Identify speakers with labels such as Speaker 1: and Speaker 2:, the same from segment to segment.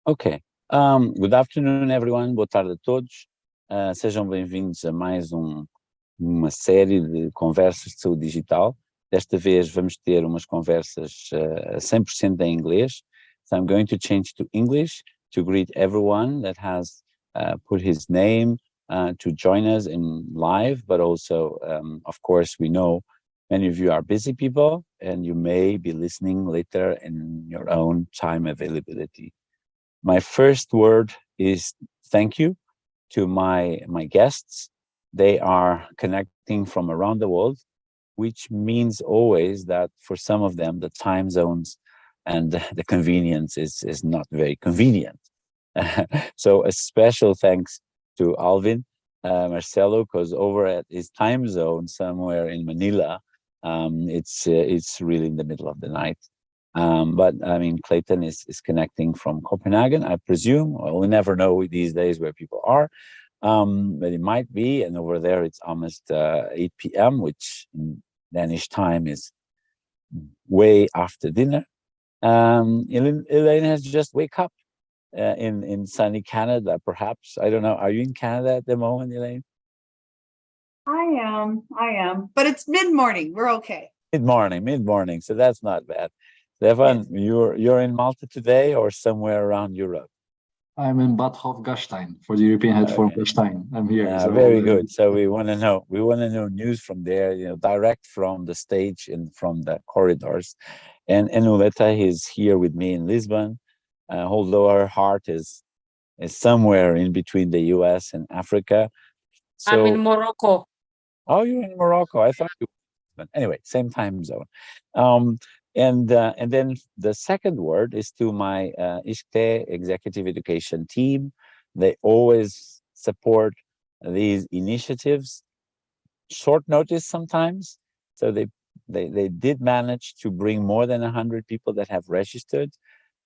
Speaker 1: Ok. Good afternoon, everyone. Boa tarde a todos. Sejam bem-vindos a mais uma série de conversas de saúde digital. Desta vez vamos ter umas conversas 100% em inglês. So I'm going to change to English to greet everyone that has put his name to join us in live, but also, of course, we know many of you are busy people and you may be listening later in your own time availability. My first word is thank you to my guests. They are connecting from around the world, which means always that for some of them, the time zones and the convenience is not very convenient. So a special thanks to Alvin Marcelo, because over at his time zone somewhere in Manila, it's really in the middle of the night. But I mean, Clayton is connecting from Copenhagen, I presume. Well, we never know these days where people are, but it might be. And over there, it's almost 8 p.m., which in Danish time is way after dinner. Elaine has just wake up in sunny Canada, perhaps. I don't know. Are you in Canada at the moment, Elaine?
Speaker 2: I am, but it's mid-morning. We're okay.
Speaker 1: Mid-morning. So that's not bad. Stefan, yes. You're in Malta today or somewhere around Europe?
Speaker 3: I'm in Bad Hofgastein for the European head for Gastein. I'm here.
Speaker 1: So very good. So we want to know news from there, direct from the stage and from the corridors. And Uleta is here with me in Lisbon, although her heart is somewhere in between the US and Africa.
Speaker 4: So, I'm in Morocco.
Speaker 1: Oh, you're in Morocco. I thought you were. Anyway, same time zone. And then the second word is to my ISCTE executive education team. They always support these initiatives. Short notice sometimes. So they did manage to bring more than 100 people that have registered.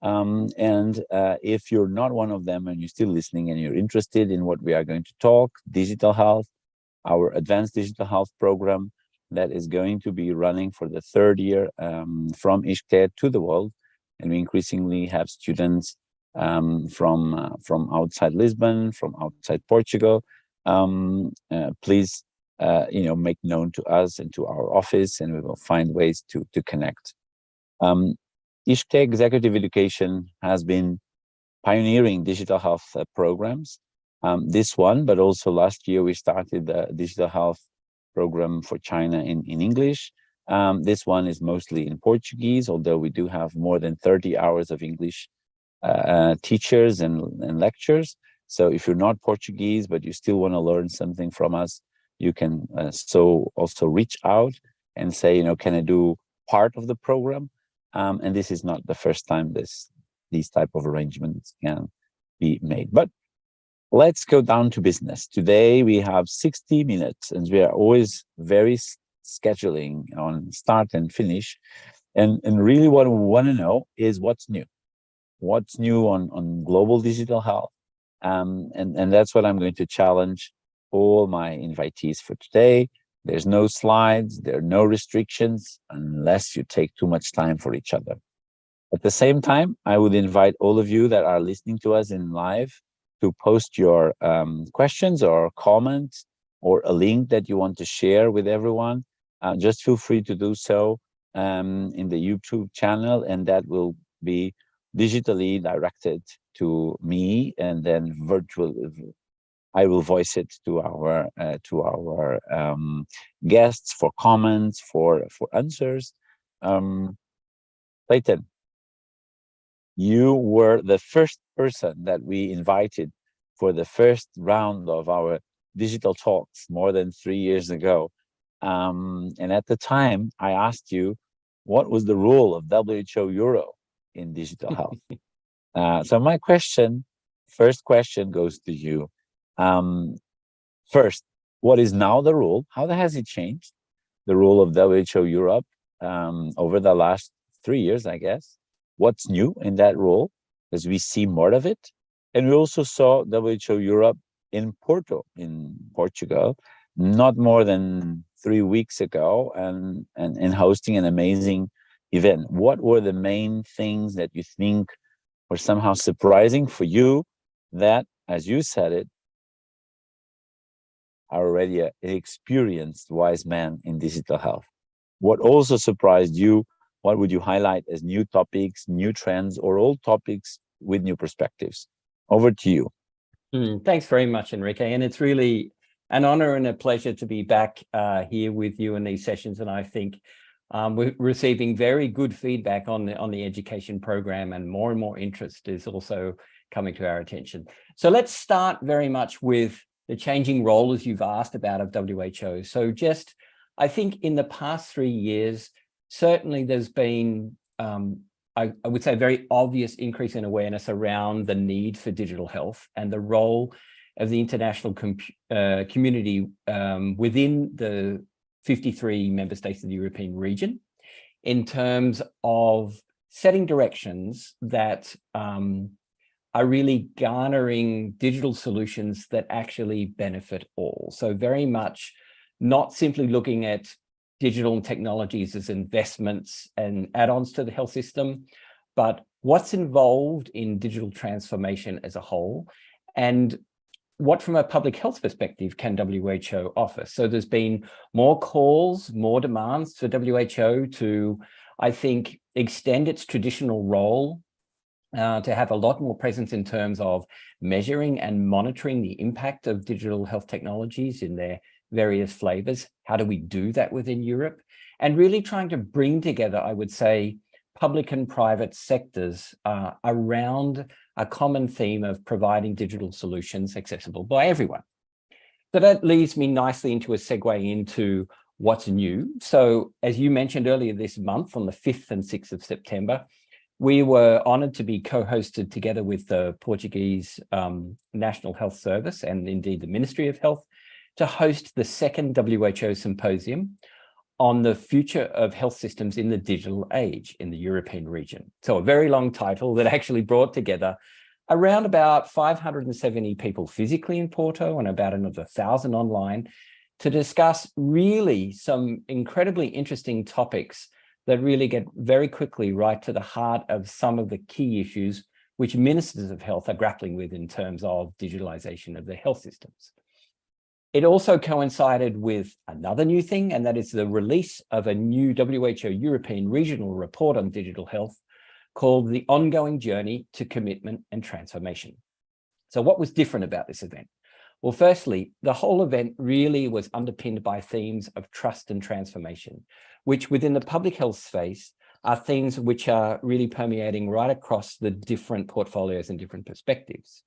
Speaker 1: And if you're not one of them and you're still listening and you're interested in what we are going to talk, digital health, our advanced digital health program, that is going to be running for the third year from ISCTE to the world. And we increasingly have students from outside Lisbon, from outside Portugal. Please, make known to us and to our office, and we will find ways to connect. ISCTE Executive Education has been pioneering digital health programs. This one, but also last year, we started the digital health program for China in English. This one is mostly in Portuguese, although we do have more than 30 hours of English teachers and lectures. So if you're not Portuguese, but you still want to learn something from us, you can also reach out and say, can I do part of the program? And this is not the first time these type of arrangements can be made. But let's go down to business. Today we have 60 minutes and we are always very scheduling on start and finish. And really what we want to know is what's new. What's new on global digital health. And that's what I'm going to challenge all my invitees for today. There's no slides, there are no restrictions unless you take too much time for each other. At the same time, I would invite all of you that are listening to us in live to post your questions or comments or a link that you want to share with everyone. Just feel free to do so in the YouTube channel, and that will be digitally directed to me, and then I will voice it to our guests for comments, for answers. Clayton, you were the first person that we invited for the first round of our digital talks more than 3 years ago. And at the time, I asked you, what was the role of WHO Euro in digital health? So my first question goes to you. First, what is now the role? How has it changed? The role of WHO Europe over the last 3 years, I guess. What's new in that role? As we see more of it. And we also saw WHO Europe in Porto, in Portugal, not more than 3 weeks ago, and hosting an amazing event. What were the main things that you think or somehow surprising for you that, as you said it, are already an experienced wise man in digital health? What also surprised you? What would you highlight as new topics, new trends, or old topics with new perspectives? Over to you.
Speaker 5: Thanks very much, Enrique. And it's really an honor and a pleasure to be back here with you in these sessions. And I think we're receiving very good feedback on the education program, and more interest is also coming to our attention. So let's start very much with the changing role, as you've asked about, of WHO. So just, I think in the past 3 years, certainly there's been, I would say, a very obvious increase in awareness around the need for digital health and the role of the international community within the 53 member states of the European region in terms of setting directions that are really garnering digital solutions that actually benefit all. So very much not simply looking at digital technologies as investments and add-ons to the health system, but what's involved in digital transformation as a whole, and what from a public health perspective can WHO offer. So there's been more calls, more demands for WHO to, I think, extend its traditional role to have a lot more presence in terms of measuring and monitoring the impact of digital health technologies in their various flavors. How do we do that within Europe? And really trying to bring together, I would say, public and private sectors around a common theme of providing digital solutions accessible by everyone. So that leads me nicely into a segue into what's new. So as you mentioned earlier this month, on the 5th and 6th of September, we were honoured to be co-hosted together with the Portuguese National Health Service and indeed the Ministry of Health to host the second WHO symposium on the future of health systems in the digital age in the European region. So a very long title that actually brought together around about 570 people physically in Porto and about another 1,000 online to discuss really some incredibly interesting topics that really get very quickly right to the heart of some of the key issues which ministers of health are grappling with in terms of digitalization of their health systems. It also coincided with another new thing, and that is the release of a new WHO European regional report on digital health called The Ongoing Journey to Commitment and Transformation. So what was different about this event? Well, firstly, the whole event really was underpinned by themes of trust and transformation, which within the public health space are themes which are really permeating right across the different portfolios and different perspectives.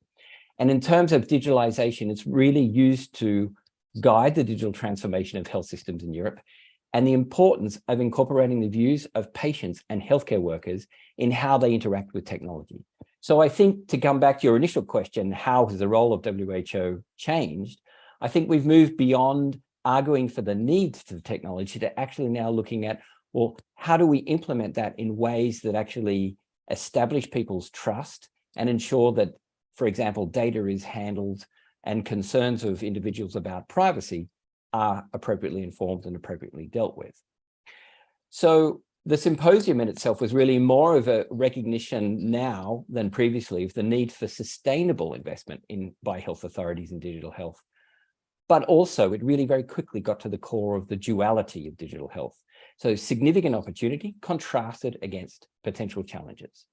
Speaker 5: And in terms of digitalization, it's really used to guide the digital transformation of health systems in Europe, and the importance of incorporating the views of patients and healthcare workers in how they interact with technology. So I think, to come back to your initial question, how has the role of WHO changed? I think we've moved beyond arguing for the need for the technology to actually now looking at, well, how do we implement that in ways that actually establish people's trust and ensure that, for example, data is handled and concerns of individuals about privacy are appropriately informed and appropriately dealt with. So the symposium in itself was really more of a recognition now than previously of the need for sustainable investment by health authorities in digital health. But also it really very quickly got to the core of the duality of digital health. So significant opportunity contrasted against potential challenges.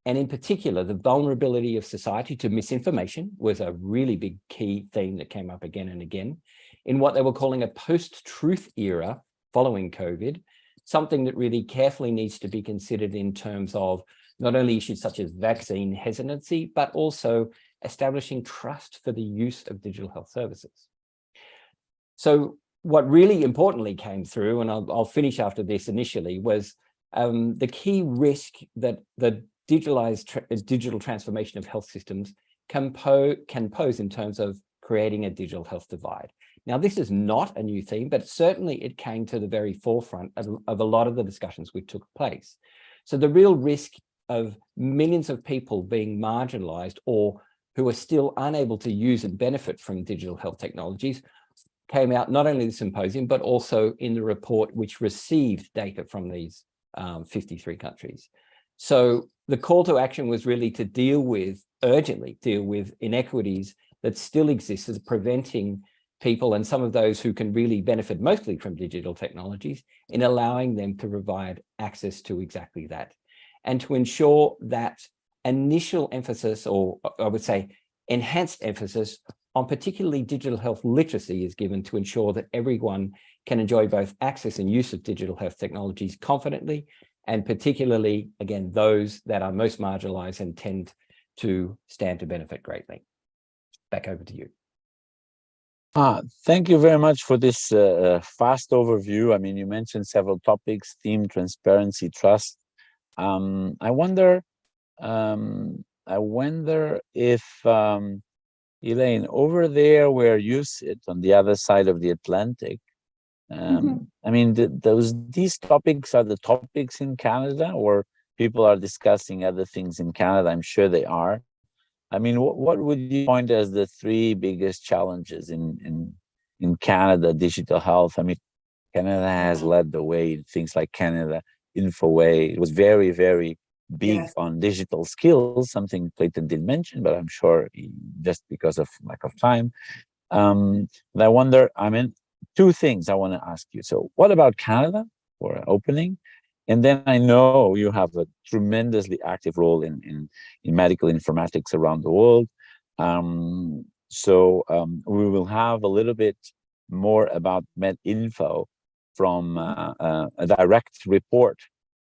Speaker 5: And in particular, the vulnerability of society to misinformation was a really big key theme that came up again and again in what they were calling a post-truth era following COVID, something that really carefully needs to be considered in terms of not only issues such as vaccine hesitancy, but also establishing trust for the use of digital health services. So what really importantly came through, and I'll finish after this initially, was the key risk that the digital transformation of health systems can pose in terms of creating a digital health divide. Now, this is not a new theme, but certainly it came to the very forefront of a lot of the discussions which took place. So the real risk of millions of people being marginalized or who are still unable to use and benefit from digital health technologies came out not only in the symposium, but also in the report which received data from these 53 countries. So the call to action was really to urgently deal with inequities that still exist as preventing people and some of those who can really benefit mostly from digital technologies in allowing them to provide access to exactly that. And to ensure that initial emphasis, or I would say enhanced emphasis on particularly digital health literacy is given to ensure that everyone can enjoy both access and use of digital health technologies confidently, and particularly, again, those that are most marginalized and tend to stand to benefit greatly. Back over to you.
Speaker 1: Thank you very much for this fast overview. I mean, you mentioned several topics: theme, transparency, trust. I wonder if Elaine, over there where you sit on the other side of the Atlantic, I mean, these topics are the topics in Canada, or people are discussing other things in Canada? I'm sure they are. I mean, what would you point as the three biggest challenges in Canada digital health? I mean, Canada has led the way. Things like Canada InfoWay, it was very, very big on digital skills, something Clayton did mention, but I'm sure just because of lack of time. And I wonder, I mean, two things I want to ask you. So what about Canada for opening? And then I know you have a tremendously active role in medical informatics around the world. So we will have a little bit more about MedInfo from a direct report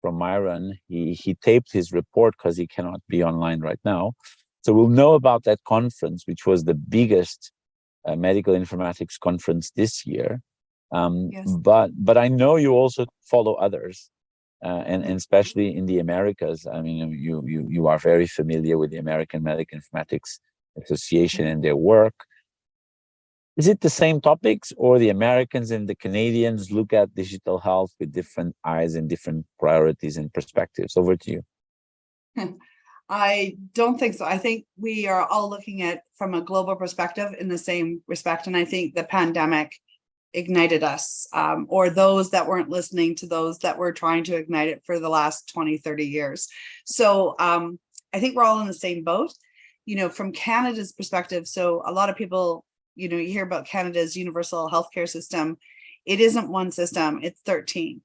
Speaker 1: from Myron. He taped his report because he cannot be online right now. So we'll know about that conference, which was the biggest medical informatics conference this year. But I know you also follow others. And especially in the Americas. I mean, you are very familiar with the American Medical Informatics Association and their work. Is it the same topics, or the Americans and the Canadians look at digital health with different eyes and different priorities and perspectives? Over to you.
Speaker 2: I don't think so. I think we are all looking at from a global perspective in the same respect. And I think the pandemic ignited us, or those that weren't listening to those that were trying to ignite it for the last 20, 30 years. So I think we're all in the same boat, from Canada's perspective. So a lot of people, you hear about Canada's universal healthcare system. It isn't one system, it's 13.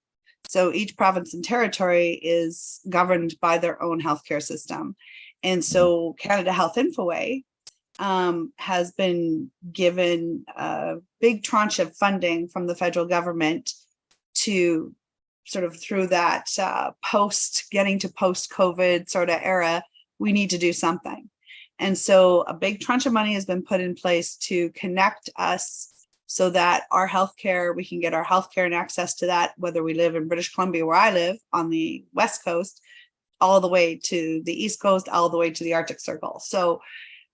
Speaker 2: So each province and territory is governed by their own healthcare system. And so Canada Health InfoWay has been given a big tranche of funding from the federal government to sort of through that getting to post-COVID sort of era, we need to do something. And so a big tranche of money has been put in place to connect us so that our healthcare, we can get our healthcare and access to that, whether we live in British Columbia, where I live on the West Coast, all the way to the East Coast, all the way to the Arctic Circle. So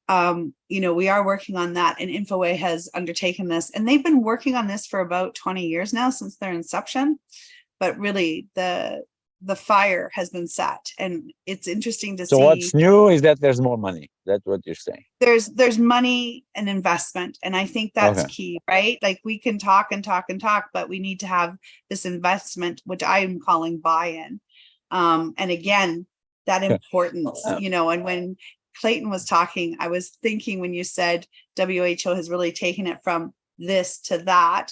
Speaker 2: we are working on that, and InfoWay has undertaken this, and they've been working on this for about 20 years now, since their inception. But really the fire has been set, and it's interesting to see.
Speaker 1: So what's new is that there's more money. That's what you're saying.
Speaker 2: There's money and investment, and I think that's key, right? Like, we can talk and talk and talk, but we need to have this investment, which I'm calling buy-in. And again, that importance, and when Clayton was talking, I was thinking, when you said WHO has really taken it from this to that,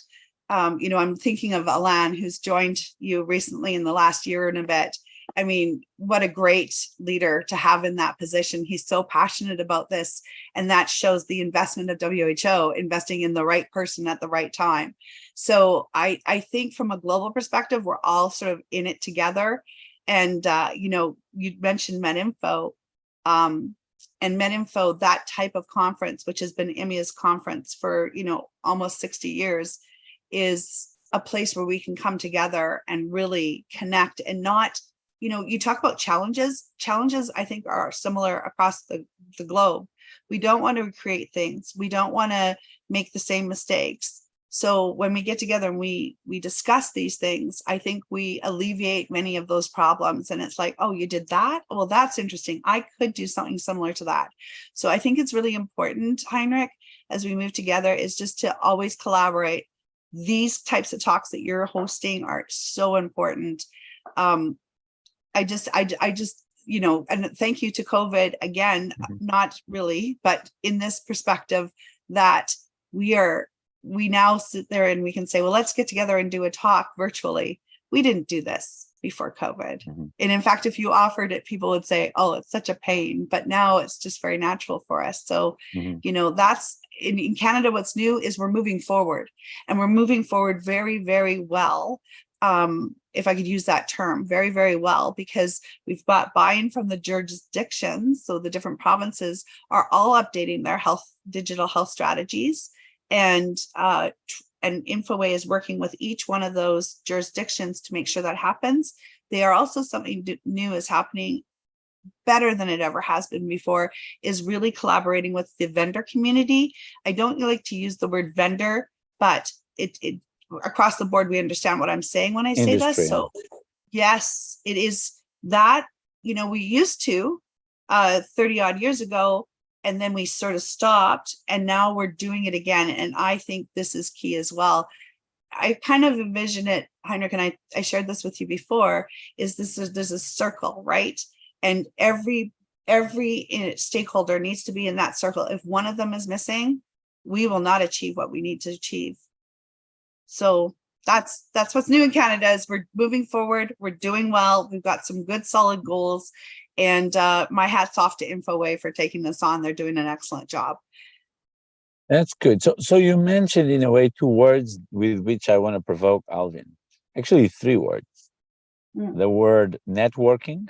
Speaker 2: I'm thinking of Alan, who's joined you recently in the last year and a bit. I mean, what a great leader to have in that position. He's so passionate about this, and that shows the investment of WHO, investing in the right person at the right time. So I think from a global perspective, we're all sort of in it together. And, you mentioned MedInfo. And MedInfo, that type of conference, which has been EMEA's conference for, almost 60 years, is a place where we can come together and really connect, and not, you talk about challenges. Challenges, I think, are similar across the globe. We don't want to create things. We don't want to make the same mistakes. So when we get together and we discuss these things, I think we alleviate many of those problems. And it's like, oh, you did that? Well, that's interesting. I could do something similar to that. So I think it's really important, Heinrich, as we move together, is just to always collaborate. These types of talks that you're hosting are so important. I just and thank you to COVID again, not really, but in this perspective that we now sit there and we can say, well, let's get together and do a talk virtually. We didn't do this before COVID. And in fact, if you offered it, people would say, oh, it's such a pain, but now it's just very natural for us. So, that's in Canada, what's new is we're moving forward, and we're moving forward very, very well. If I could use that term, very, very well, because we've got buy-in from the jurisdictions. So the different provinces are all updating their digital health strategies, and Infoway is working with each one of those jurisdictions to make sure that happens. They are also, something new is happening, better than it ever has been before, is really collaborating with the vendor community. I don't like to use the word vendor, but it across the board, we understand what I'm saying when I say this. So yes, it is that, we used to 30 odd years ago, and then we sort of stopped, and now we're doing it again. And I think this is key as well. I kind of envision it, Heinrich, and I shared this with you before, there's a circle, right? And every stakeholder needs to be in that circle. If one of them is missing, we will not achieve what we need to achieve. So that's what's new in Canada, is we're moving forward. We're doing well. We've got some good solid goals, and my hat's off to Infoway for taking this on. They're doing an excellent job.
Speaker 1: That's good. So you mentioned, in a way, 2 words with which I want to provoke Alvin. Actually, 3 words. The word networking,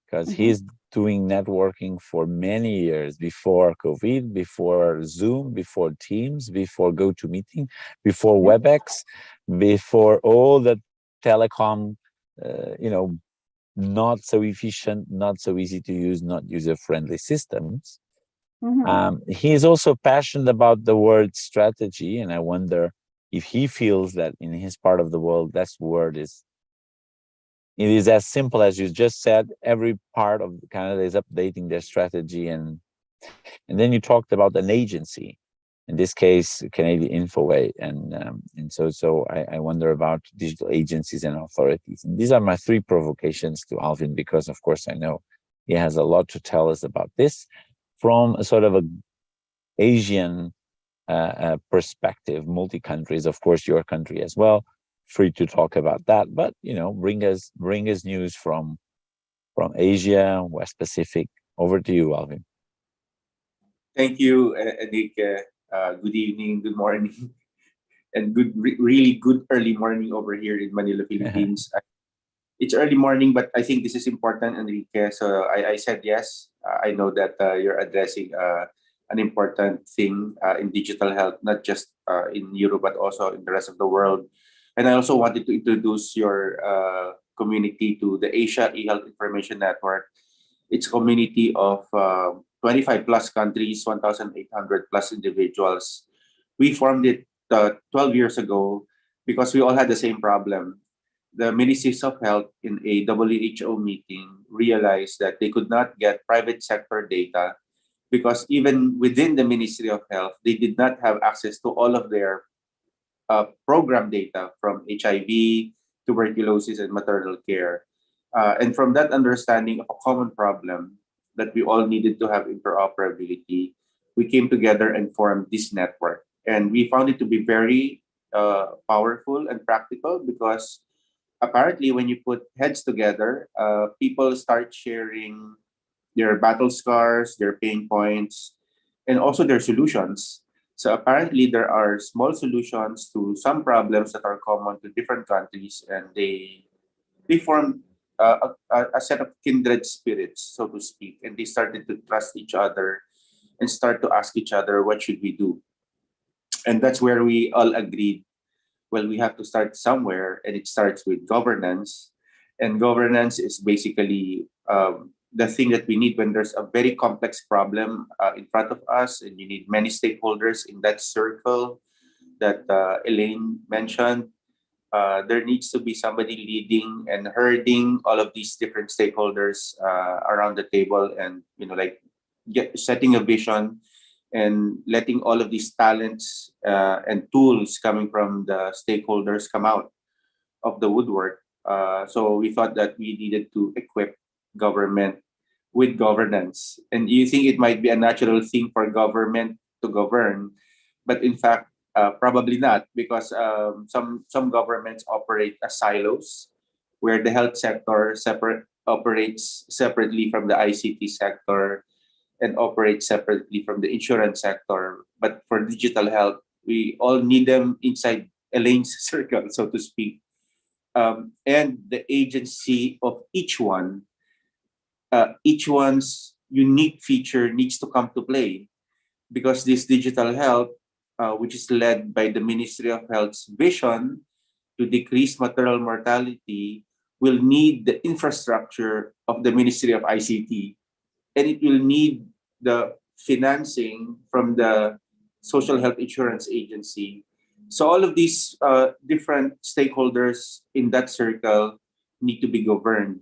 Speaker 1: because he's doing networking for many years, before COVID, before Zoom, before Teams, before GoToMeeting, before WebEx, before all the telecom, not so efficient, not so easy to use, not user-friendly systems. He's also passionate about the word strategy, and I wonder if he feels that in his part of the world, that word is as simple as you just said. Every part of Canada is updating their strategy, and then you talked about an agency, in this case, Canadian Infoway, and so I wonder about digital agencies and authorities. And these are my 3 provocations to Alvin, because of course I know he has a lot to tell us about this from a sort of a Asian perspective, multi-countries, of course, your country as well. Free to talk about that, but bring us news from Asia, West Pacific. Over to you, Alvin.
Speaker 6: Thank you, Enrique. Good evening, good morning, and really good early morning over here in Manila, Philippines. It's early morning, but I think this is important, Enrique. So I said yes. I know that you're addressing an important thing in digital health, not just in Europe, but also in the rest of the world. And I also wanted to introduce your community to the Asia Ealth Information Network. It's a community of 25 plus countries, 1,800 plus individuals. We formed it 12 years ago because we all had the same problem. The Ministries of Health in a WHO meeting realized that they could not get private sector data because even within the Ministry of Health, they did not have access to all of their program data from HIV, tuberculosis, and maternal care. And from that understanding of a common problem that we all needed to have interoperability, we came together and formed this network. And we found it to be very powerful and practical because apparently when you put heads together, people start sharing their battle scars, their pain points, and also their solutions. So apparently there are small solutions to some problems that are common to different countries, and they form a set of kindred spirits, so to speak, and they started to trust each other and start to ask each other, what should we do? And that's where we all agreed, well, we have to start somewhere, and it starts with governance. And governance is basically the thing that we need when there's a very complex problem in front of us, and you need many stakeholders in that circle that Elaine mentioned. There needs to be somebody leading and herding all of these different stakeholders around the table, and setting a vision and letting all of these talents and tools coming from the stakeholders come out of the woodwork. So we thought that we needed to equip government with governance. And you think it might be a natural thing for government to govern, but in fact, probably not, because some governments operate as silos, where the health sector operates separately from the ICT sector and operates separately from the insurance sector. But for digital health, we all need them inside Elaine's circle, so to speak. And the agency of each each one's unique feature needs to come to play, because this digital health, which is led by the Ministry of Health's vision to decrease maternal mortality, will need the infrastructure of the Ministry of ICT, and it will need the financing from the Social Health Insurance Agency. So all of these different stakeholders in that circle need to be governed.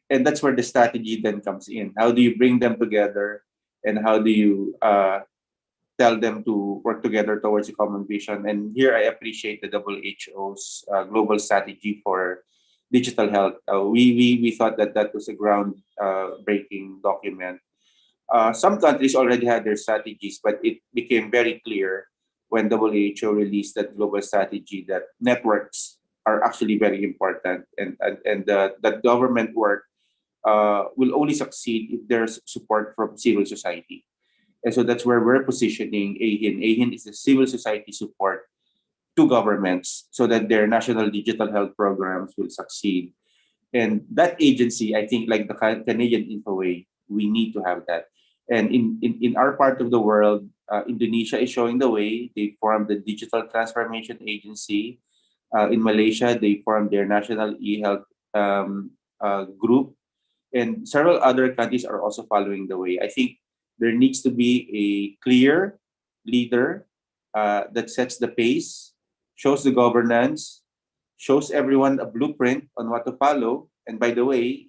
Speaker 6: And that's where the strategy then comes in. How do you bring them together, and how do you tell them to work together towards a common vision? And here I appreciate the WHO's global strategy for digital health. We thought that that was a ground breaking document. Some countries already had their strategies, but it became very clear when WHO released that global strategy that networks are actually very important, and that government work will only succeed if there's support from civil society. And so that's where we're positioning AHIN. AHIN is the civil society support to governments so that their national digital health programs will succeed. And that agency, I think, like the Canadian InfoWay, we need to have that. And in our part of the world, Indonesia is showing the way. They formed the Digital Transformation Agency. In Malaysia, they formed their National Ealth group. And several other countries are also following the way. I think there needs to be a clear leader that sets the pace, shows the governance, shows everyone a blueprint on what to follow. And by the way,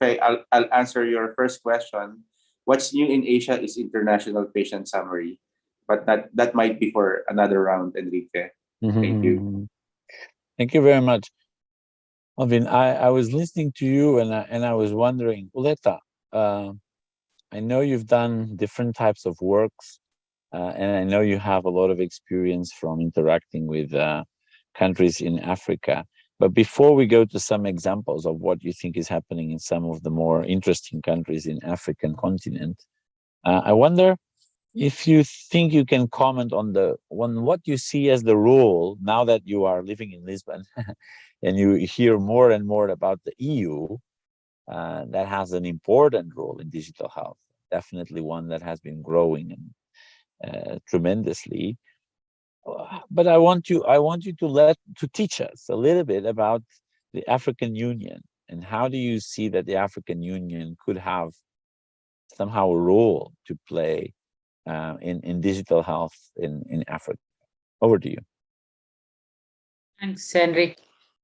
Speaker 6: I'll answer your first question. What's new in Asia is international patient summary, but that might be for another round, Enrique. Thank you.
Speaker 1: Thank you very much. Alvin, I was listening to you, and I was wondering, Uleta, I know you've done different types of works, and I know you have a lot of experience from interacting with countries in Africa. But before we go to some examples of what you think is happening in some of the more interesting countries in African continent, I wonder if you think you can comment on what you see as the role, now that you are living in Lisbon and you hear more and more about the EU, that has an important role in digital health, definitely one that has been growing tremendously. But I want you to teach us a little bit about the African Union, and how do you see that the African Union could have somehow a role to play in digital health in Africa? Over to you.
Speaker 4: Thanks, Henry.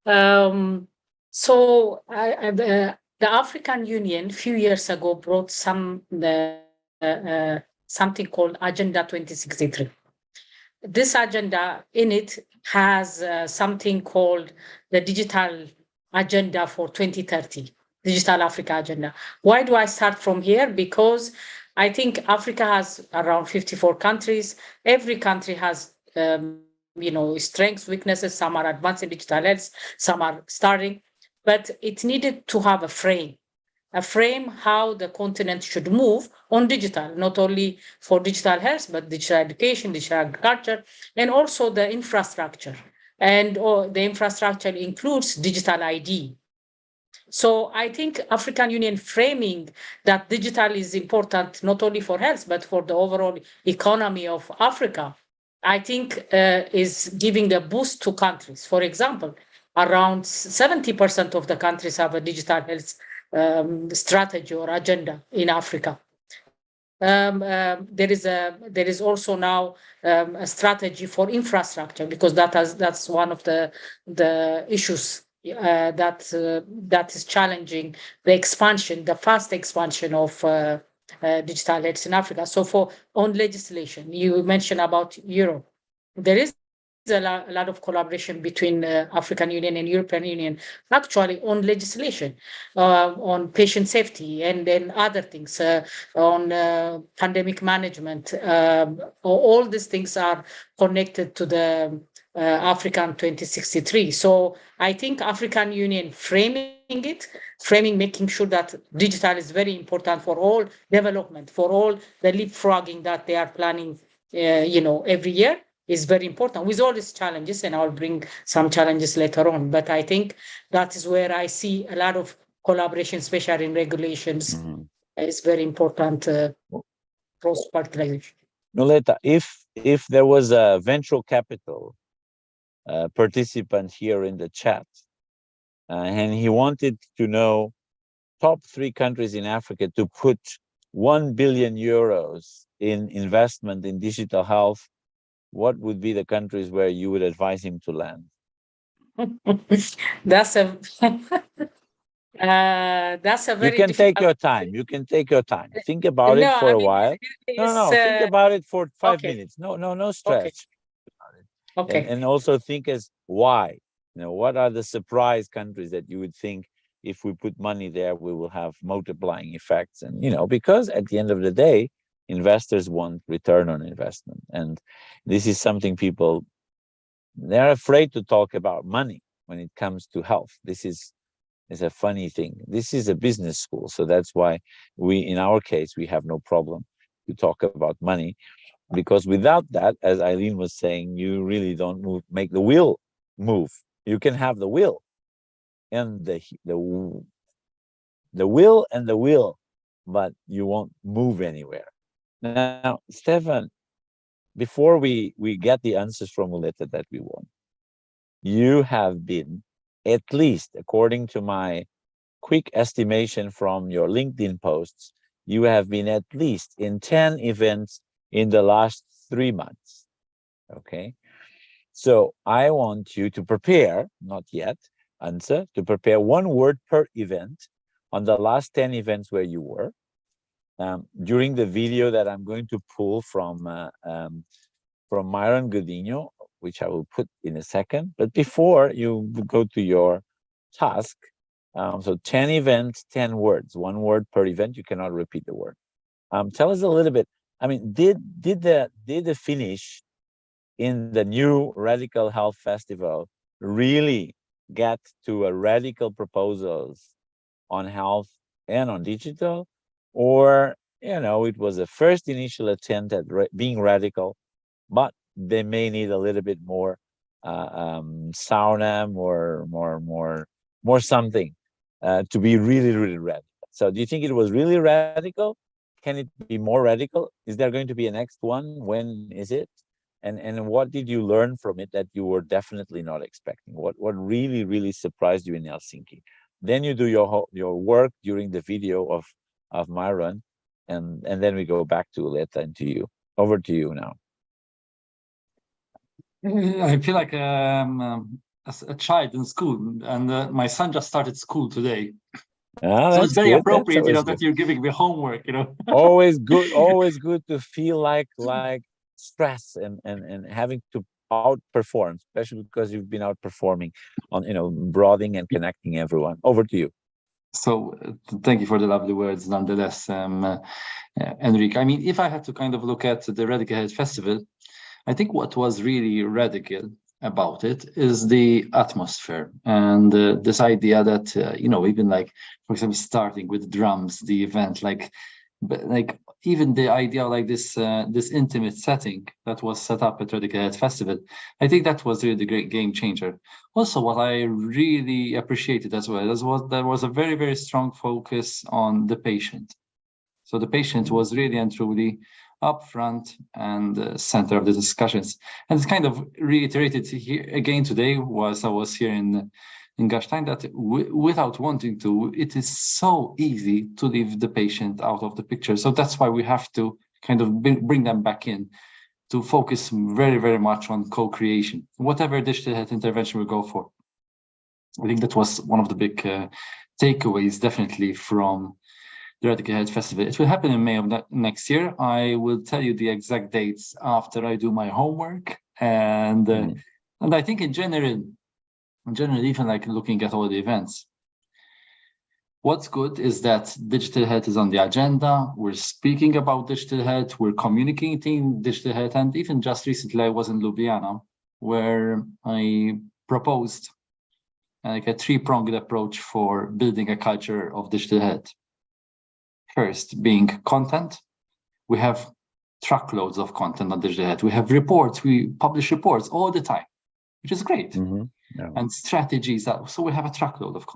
Speaker 4: So the African Union a few years ago brought something called Agenda 2063. This agenda, in it, has something called the Digital Agenda for 2030, Digital Africa Agenda. Why do I start from here? Because I think Africa has around 54 countries. Every country has strengths, weaknesses. Some are advanced in digital health, some are starting, but it needed to have a frame how the continent should move on digital, not only for digital health, but digital education, digital agriculture, and also the infrastructure. And the infrastructure includes digital ID. So I think African Union framing that digital is important, not only for health, but for the overall economy of Africa, I think is giving the boost to countries. For example, around 70% of the countries have a digital health strategy or agenda in Africa. There is also now a strategy for infrastructure, because that's one of the issues that is challenging the fast expansion of digital health in Africa. So on legislation, you mentioned about Europe. There is a lot of collaboration between African Union and European Union, actually on legislation, on patient safety, and then other things, on pandemic management. All these things are connected to the African 2063. So I think African Union making sure that digital is very important for all development, for all the leapfrogging that they are planning, every year, is very important, with all these challenges, and I'll bring some challenges later on. But I think that is where I see a lot of collaboration, especially in regulations, is very important, cross-fertilization.
Speaker 1: Noleta, if there was a venture capital participant here in the chat, and he wanted to know top 3 countries in Africa to put 1 billion euros in investment in digital health, what would be the countries where you would advise him to land?
Speaker 4: That's a very.
Speaker 1: You can take your time. You can take your time. Think about it for a while. No, think about it for 5 minutes. No stress.
Speaker 4: Okay.
Speaker 1: And also think as why. What are the surprise countries that you would think if we put money there, we will have multiplying effects? And, because at the end of the day, investors want return on investment. And this is something they're afraid to talk about money when it comes to health. This is a funny thing. This is a business school. So that's why in our case, we have no problem to talk about money, because without that, as Eileen was saying, you really don't make the wheel move. You can have the will and the will and the will, but you won't move anywhere. Now, Stefan, before we get the answers from Uleta that we want, you have been, at least according to my quick estimation from your LinkedIn posts, you have been at least in 10 events in the last 3 months. Okay. So I want you to prepare, not yet, answer, to prepare 1 word per event on the last 10 events where you were. During the video that I'm going to pull from Myron Godinho, which I will put in a second. But before you go to your task, so 10 events, 10 words, 1 word per event. You cannot repeat the word. Tell us a little bit. I mean, did the finish in the new Radical Health Festival really get to a radical proposals on health and on digital? Or, it was a first initial attempt at being radical, but they may need a little bit more sauna, more something to be really, really radical. So do you think it was really radical? Can it be more radical? Is there going to be a next one? When is it? And what did you learn from it that you were definitely not expecting? What really, really surprised you in Helsinki? Then you do your work during the video of Myron, and then we go back to Uleta and to you. Over to you now.
Speaker 3: I feel like a child in school, and my son just started school today. So it's very
Speaker 1: good.
Speaker 3: appropriate, that you're giving me homework,
Speaker 1: Always good to feel like stress and having to outperform, especially because you've been outperforming on, broadening and connecting everyone. Over to you.
Speaker 3: So thank you for the lovely words nonetheless, Enrique. I mean, if I had to kind of look at the Radical Health Festival, I think what was really radical about it is the atmosphere and this idea that, even like, for example, starting with drums, the event, even the idea like this intimate setting that was set up at Radical Health Festival, I think that was really the great game changer. Also, what I really appreciated as well was there was a very, very strong focus on the patient. So the patient was really and truly up front and center of the discussions. And it's kind of reiterated here again today, was I was here in Gastein, that without wanting to, it is so easy to leave the patient out of the picture. So that's why we have to kind of bring them back in to focus very, very much on co-creation, whatever digital health intervention we go for. I think that was one of the big takeaways, definitely, from the Radical Health Festival. It will happen in May of next year. I will tell you the exact dates after I do my homework, and And I think in general, even like looking at all the events, what's good is that digital health is on the agenda. We're speaking about digital health, we're communicating digital health, and even just recently I was in Ljubljana, where I proposed like a three-pronged approach for building a culture of digital health. First, being content. We have truckloads of content on digital health. We have reports, we publish reports all the time, which is great.
Speaker 1: Yeah.
Speaker 3: And strategies, so we have a truckload of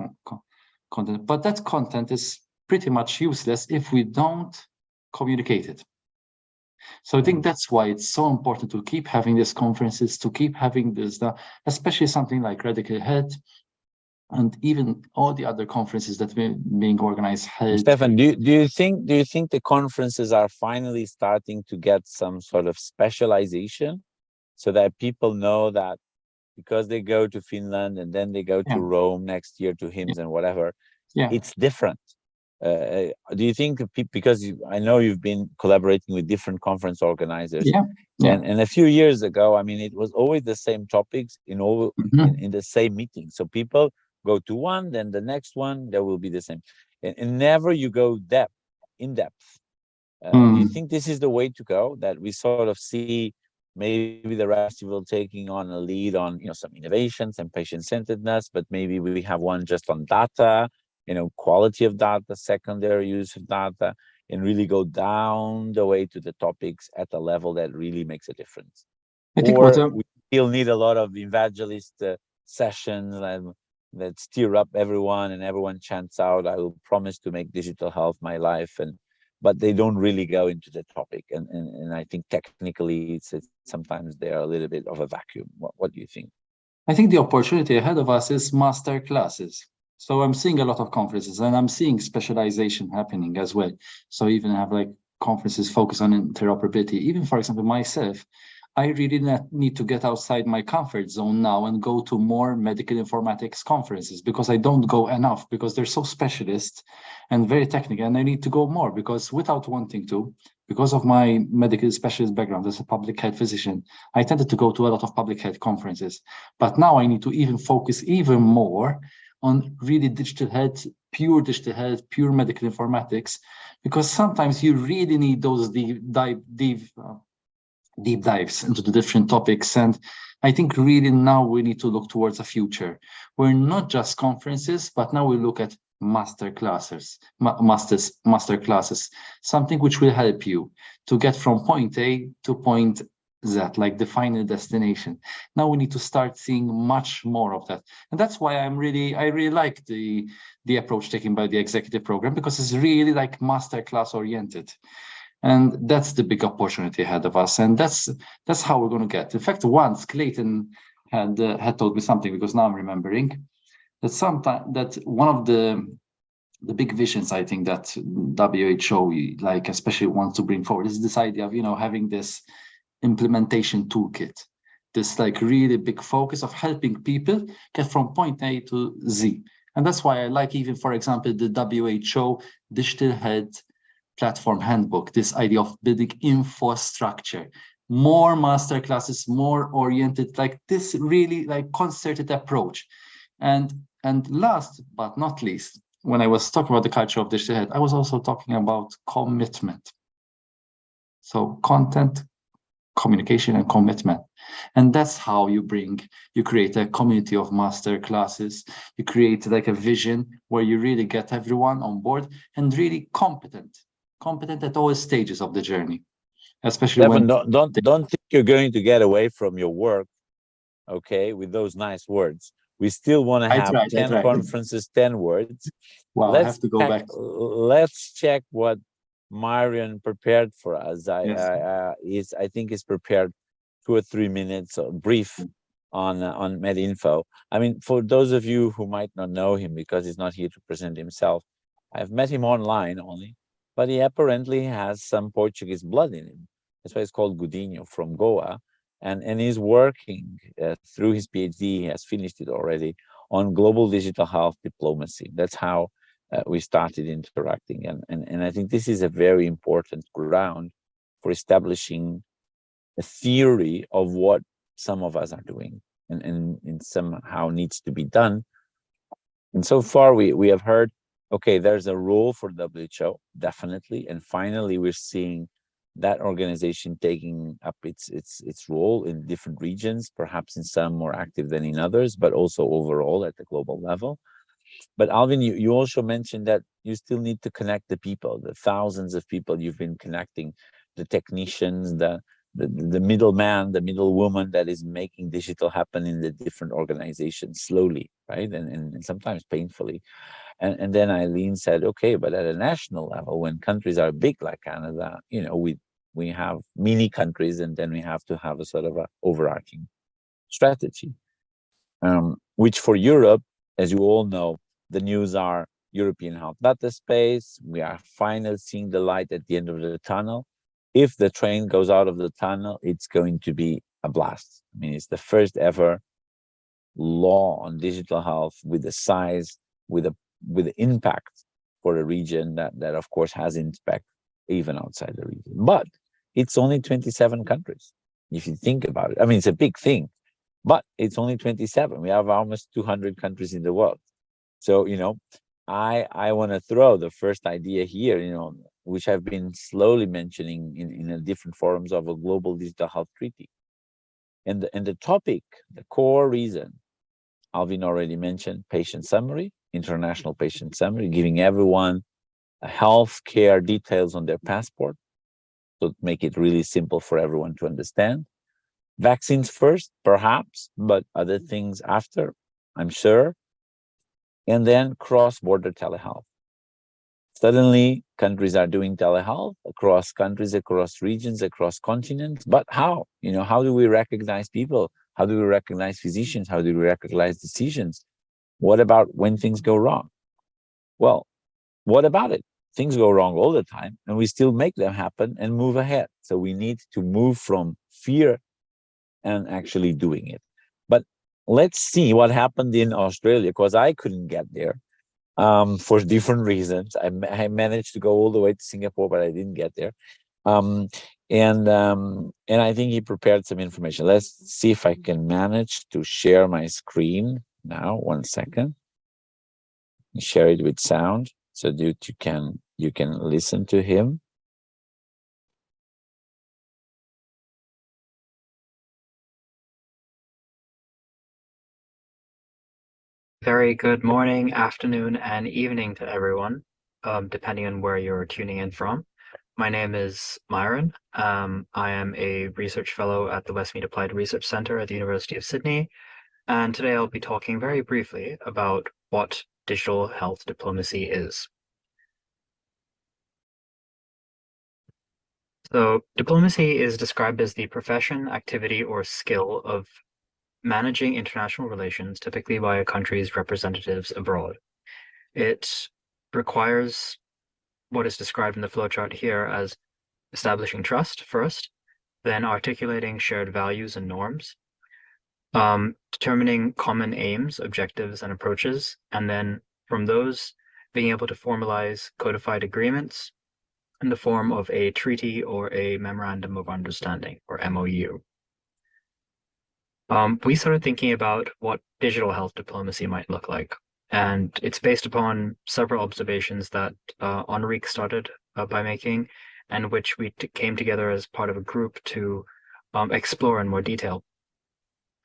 Speaker 3: content, but that content is pretty much useless if we don't communicate it. So I think that's why it's so important to keep having these conferences, to keep having this, especially something like Radical Health, and even all the other conferences that we're being organized.
Speaker 1: Stefan, do you think the conferences are finally starting to get some sort of specialization, so that people know that because they go to Finland and then they go to Rome next year to HIMSS and whatever, it's different? Do you think because I know you've been collaborating with different conference organizers, and a few years ago, I mean, it was always the same topics in all in the same meeting. So people go to one, then the next one, there will be the same, and never you go in depth. Do you think this is the way to go? That we sort of see maybe the festival taking on a lead on some innovations and patient-centeredness, but maybe we have one just on data, quality of data, secondary use of data, and really go down the way to the topics at a level that really makes a difference. I think we still need a lot of evangelist sessions that stir up everyone, and everyone chants out, "I will promise to make digital health my life," but they don't really go into the topic. And I think technically it's sometimes they're a little bit of a vacuum. What do you think?
Speaker 3: I think the opportunity ahead of us is master classes. So I'm seeing a lot of conferences, and I'm seeing specialization happening as well. So even have like conferences focused on interoperability. Even for example, myself, I really need to get outside my comfort zone now and go to more medical informatics conferences, because I don't go enough, because they're so specialist and very technical, and I need to go more, because without wanting to, because of my medical specialist background as a public health physician, I tended to go to a lot of public health conferences. But now I need to even focus even more on really digital health, pure medical informatics, because sometimes you really need those deep dives into the different topics. And I think really now we need to look towards a future where not just conferences, but now we look at master classes, something which will help you to get from point A to point Z, like the final destination. Now we need to start seeing much more of that. And that's why I really like the approach taken by the executive program, because it's really like masterclass oriented. And that's the big opportunity ahead of us. And that's how we're going to get. In fact, once Clayton had told me something, because now I'm remembering that one of the big visions, I think, that WHO like especially wants to bring forward is this idea of having this implementation toolkit, this like really big focus of helping people get from point A to Z. And that's why I like, even for example, the WHO Digital Health Platform Handbook, this idea of building infrastructure, more master classes, more oriented, like this really like concerted approach. And last but not least, when I was talking about the culture of digital health, I was also talking about commitment. So content, communication, and commitment. And that's how you create a community of master classes. You create like a vision where you really get everyone on board and really competent at all stages of the journey. Especially
Speaker 1: Stefan, don't think you're going to get away from your work, okay, with those nice words. We still want to have 10 conferences, 10 words.
Speaker 3: Wow, I have to go back.
Speaker 1: Let's check what Marion prepared for us. I think he's prepared 2 or 3 minutes brief on MedInfo. I mean, for those of you who might not know him because he's not here to present himself, I've met him online only, but he apparently has some Portuguese blood in him. That's why it's called Godinho, from Goa. And he's working through his PhD, he has finished it already, on global digital health diplomacy. That's how we started interacting. And I think this is a very important ground for establishing a theory of what some of us are doing. and somehow needs to be done. And so far we have heard, okay, there's a role for WHO, definitely. And finally, we're seeing that organization taking up its role in different regions, perhaps in some more active than in others, but also overall at the global level. But Alvin, you also mentioned that you still need to connect the people, the thousands of people you've been connecting, the technicians, the middleman, the middlewoman that is making digital happen in the different organizations slowly, right? And sometimes painfully. And then Eileen said, okay, but at a national level, when countries are big like Canada, you know, we have mini countries, and then we have to have a sort of a overarching strategy. Which for Europe, as you all know, the news are European Health Data Space. We are finally seeing the light at the end of the tunnel. If the train goes out of the tunnel, it's going to be a blast. I mean, it's the first ever law on digital health with the size, with the impact for a region that of course has impact even outside the region. But it's only 27 countries. If you think about it, I mean, it's a big thing, but it's only 27. We have almost 200 countries in the world. So, you know, I want to throw the first idea here, you know, which I've been slowly mentioning in different forums of a global digital health treaty. And the topic, the core reason, Alvin already mentioned, patient summary, international patient summary, giving everyone a health care details on their passport, so to make it really simple for everyone to understand. Vaccines first, perhaps, but other things after, I'm sure. And then cross-border telehealth. Suddenly, countries are doing telehealth across countries, across regions, across continents. But how? You know, how do we recognize people? How do we recognize physicians? How do we recognize decisions? What about when things go wrong? Well, what about it? Things go wrong all the time, and we still make them happen and move ahead. So we need to move from fear and actually doing it. But let's see what happened in Australia, because I couldn't get there for different reasons. I managed to go all the way to Singapore, but I didn't get there. And I think he prepared some information. Let's see if I can manage to share my screen now. 1 second. Share it with sound so that you can listen to him.
Speaker 7: Very good morning, afternoon, and evening to everyone, depending on where you're tuning in from. My name is Myron. I am a research fellow at the Westmead Applied Research Centre at the University of Sydney, and today I'll be talking very briefly about what digital health diplomacy is. So, diplomacy is described as the profession, activity, or skill of managing international relations, typically by a country's representatives abroad. It requires what is described in the flowchart here as establishing trust first, then articulating shared values and norms, determining common aims, objectives, and approaches, and then from those being able to formalize codified agreements in the form of a treaty or a memorandum of understanding, or MOU. We started thinking about what digital health diplomacy might look like, and it's based upon several observations that Enrique started by making, and which we came together as part of a group to explore in more detail.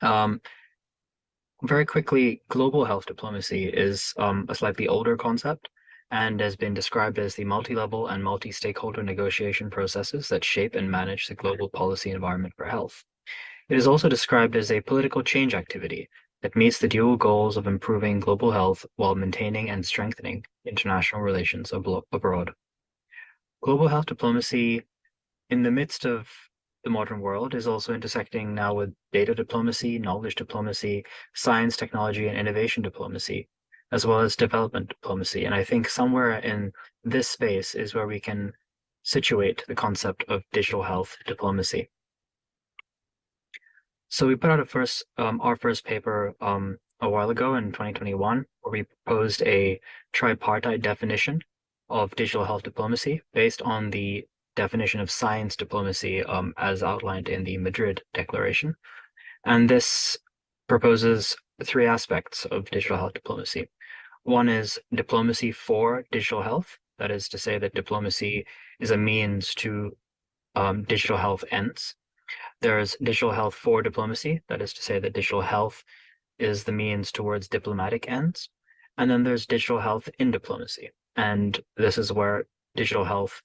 Speaker 7: Very quickly, global health diplomacy is a slightly older concept and has been described as the multi-level and multi-stakeholder negotiation processes that shape and manage the global policy environment for health. It is also described as a political change activity that meets the dual goals of improving global health while maintaining and strengthening international relations abroad. Global health diplomacy, in the midst of the modern world, is also intersecting now with data diplomacy, knowledge diplomacy, science, technology, and innovation diplomacy, as well as development diplomacy. And I think somewhere in this space is where we can situate the concept of digital health diplomacy. So we put out our first paper a while ago in 2021, where we proposed a tripartite definition of digital health diplomacy based on the definition of science diplomacy as outlined in the Madrid Declaration. And this proposes three aspects of digital health diplomacy. One is diplomacy for digital health. That is to say that diplomacy is a means to digital health ends. There's digital health for diplomacy. That is to say that digital health is the means towards diplomatic ends. And then there's digital health in diplomacy. And this is where digital health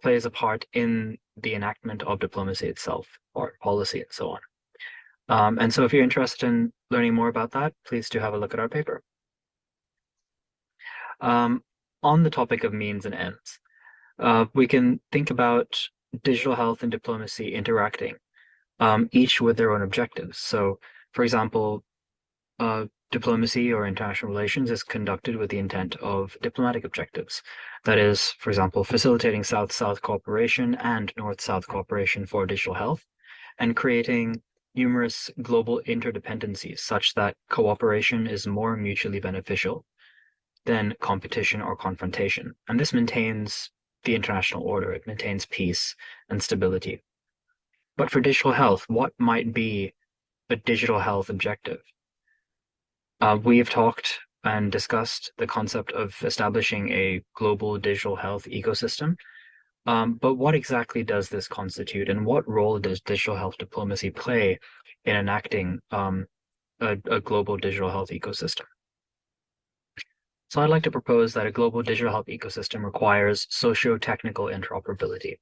Speaker 7: plays a part in the enactment of diplomacy itself, or policy and so on. And so if you're interested in learning more about that, please do have a look at our paper. On the topic of means and ends, we can think about digital health and diplomacy interacting, each with their own objectives. So, for example, diplomacy or international relations is conducted with the intent of diplomatic objectives. That is, for example, facilitating South-South cooperation and North-South cooperation for digital health, and creating numerous global interdependencies such that cooperation is more mutually beneficial than competition or confrontation. And this maintains the international order. It maintains peace and stability. But for digital health, what might be a digital health objective? We have talked and discussed the concept of establishing a global digital health ecosystem. But what exactly does this constitute, and what role does digital health diplomacy play in enacting a global digital health ecosystem? So I'd like to propose that a global digital health ecosystem requires socio-technical interoperability.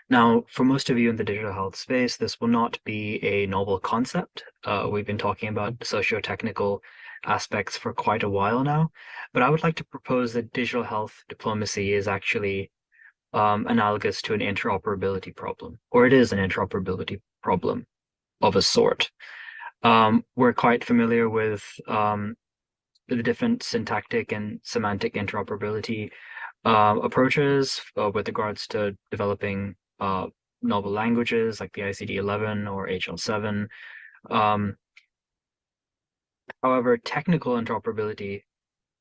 Speaker 7: Now, for most of you in the digital health space, this will not be a novel concept. We've been talking about socio-technical aspects for quite a while now, but I would like to propose that digital health diplomacy is actually analogous to an interoperability problem, or it is an interoperability problem of a sort. We're quite familiar with the different syntactic and semantic interoperability approaches with regards to developing novel languages like the ICD-11 or HL7. However, technical interoperability,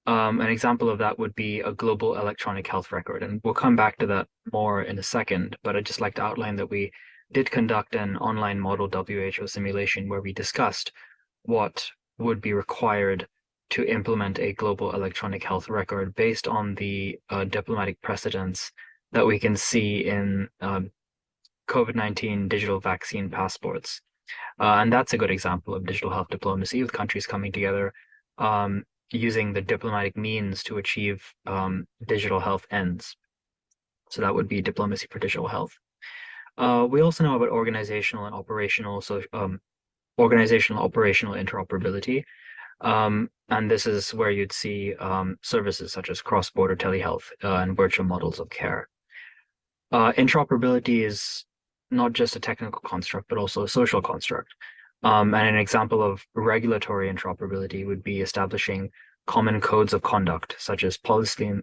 Speaker 7: an example of that would be a global electronic health record. And we'll come back to that more in a second, but I'd just like to outline that we did conduct an online model WHO simulation where we discussed what would be required to implement a global electronic health record based on the diplomatic precedents that we can see in COVID-19 digital vaccine passports. And that's a good example of digital health diplomacy, with countries coming together using the diplomatic means to achieve digital health ends. So that would be diplomacy for digital health. We also know about organizational and operational interoperability. And this is where you'd see services such as cross-border telehealth and virtual models of care. Interoperability is not just a technical construct, but also a social construct. And an example of regulatory interoperability would be establishing common codes of conduct, such as policy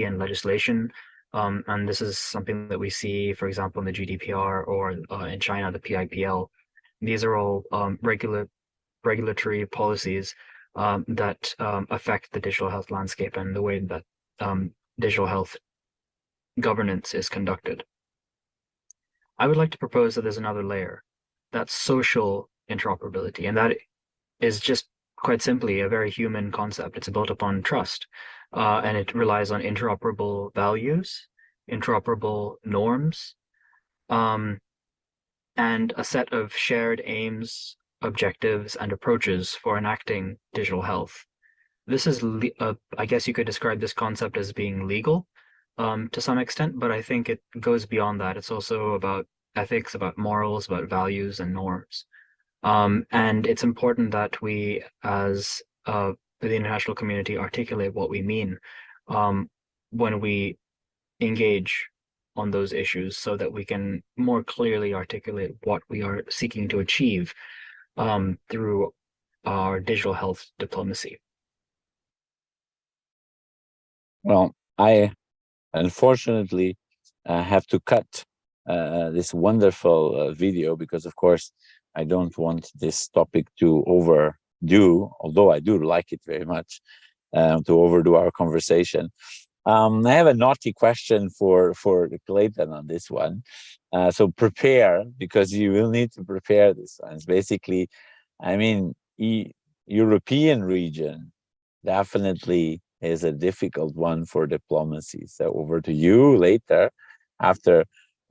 Speaker 7: and legislation. And this is something that we see, for example, in the GDPR or in China, the PIPL. These are all regulatory policies that affect the digital health landscape and the way that digital health governance is conducted. I would like to propose that there's another layer, that's social interoperability, and that is just quite simply a very human concept. It's built upon trust, and it relies on interoperable values, interoperable norms, and a set of shared aims, objectives, and approaches for enacting digital health. This is, I guess you could describe this concept as being legal to some extent, but I think it goes beyond that. It's also about ethics, about morals, about values and norms. And it's important that we, as the international community, articulate what we mean when we engage on those issues, so that we can more clearly articulate what we are seeking to achieve through our digital health diplomacy.
Speaker 1: Well, I unfortunately have to cut this wonderful video because, of course, I don't want this topic to overdo, although I do like it very much, to overdo our conversation. I have a naughty question for Clayton on this one. So prepare, because you will need to prepare this one. It's basically, I mean, European region definitely is a difficult one for diplomacy. So over to you later, after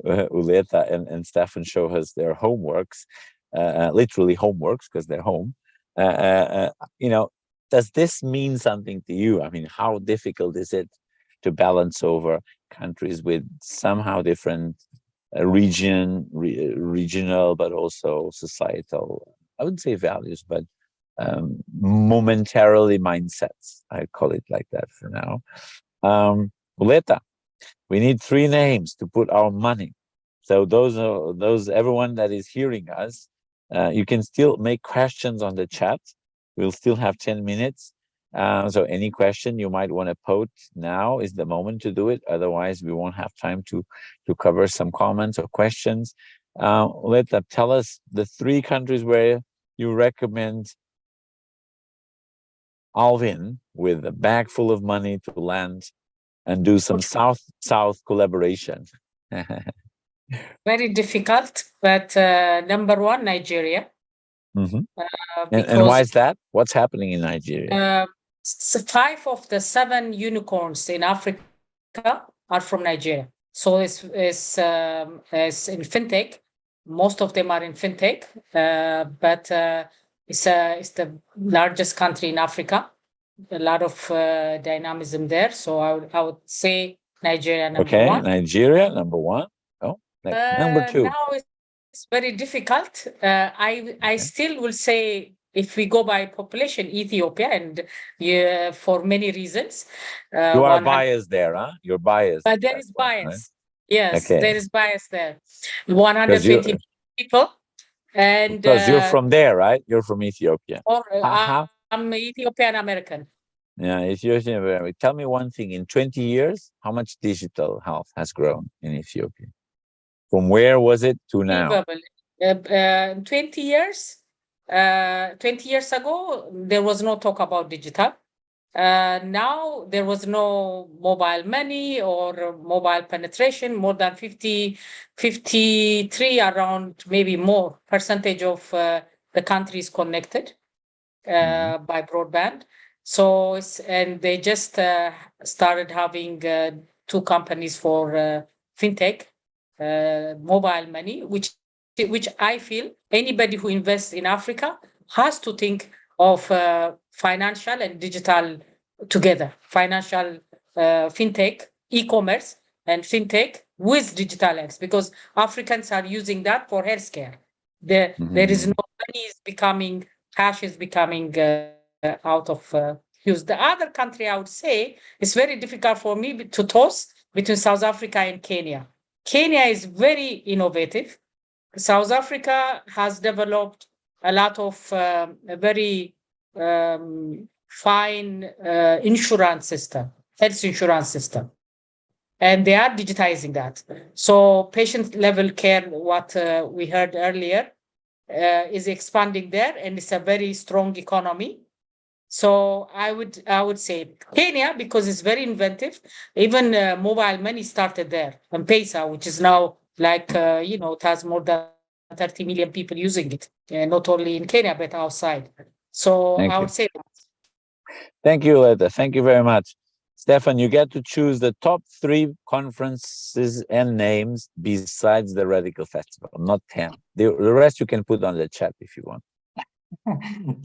Speaker 1: Uleta and Stefan show us their homeworks, literally homeworks because they're home. You know, does this mean something to you? I mean, how difficult is it to balance over countries with somehow different regional, but also societal, I wouldn't say values, but momentarily mindsets. I call it like that for now. Uleta, we need 3 names to put our money. So those everyone that is hearing us, you can still make questions on the chat. We'll still have 10 minutes. So any question you might want to put now is the moment to do it. Otherwise, we won't have time to cover some comments or questions. Uleta, tell us the 3 countries where you recommend Alvin with a bag full of money to land and do some south collaboration.
Speaker 4: Very difficult, but number 1, Nigeria.
Speaker 1: And
Speaker 4: Because
Speaker 1: why is that? What's happening in Nigeria?
Speaker 4: 5 of the 7 unicorns in Africa are from Nigeria. So it's in fintech. Most of them are in fintech, but it's the largest country in Africa. A lot of dynamism there. So I would say Nigeria number 1.
Speaker 1: Nigeria number 1. Oh, number 2.
Speaker 4: Now it's very difficult. I still will say, if we go by population, Ethiopia, and for many reasons.
Speaker 1: You are biased there, huh? You're biased.
Speaker 4: But there is bias. Right? Yes,
Speaker 1: okay.
Speaker 4: There is bias there. 120 people. And
Speaker 1: because you're from there, right? You're from Ethiopia.
Speaker 4: I'm Ethiopian American.
Speaker 1: Yeah, Ethiopian American. Tell me one thing. In 20 years, how much digital health has grown in Ethiopia? From where was it to now?
Speaker 4: 20 years. 20 years ago, there was no talk about digital. Now there was no mobile money or mobile penetration, more than 53 around, maybe more percentage of the country is connected by broadband. So and they just started having 2 companies for fintech, mobile money, which I feel anybody who invests in Africa has to think of financial and digital together. Financial fintech, e-commerce, and fintech with digital apps, because Africans are using that for healthcare. There is no money is becoming, cash is becoming out of use. The other country, I would say, it's very difficult for me to toss between South Africa and Kenya. Kenya is very innovative. South Africa has developed a lot of very fine insurance system, health insurance system. And they are digitizing that. So patient level care, what we heard earlier, is expanding there, and it's a very strong economy. So I would say Kenya, because it's very inventive. Even mobile money started there, M-Pesa, which is now like, it has more than 30 million people using it, not only in Kenya, but outside. So I would say that.
Speaker 1: Thank you, Leda. Thank you very much. Stefan, you get to choose the top 3 conferences and names besides the Radical Festival, not 10. The rest you can put on the chat if you want.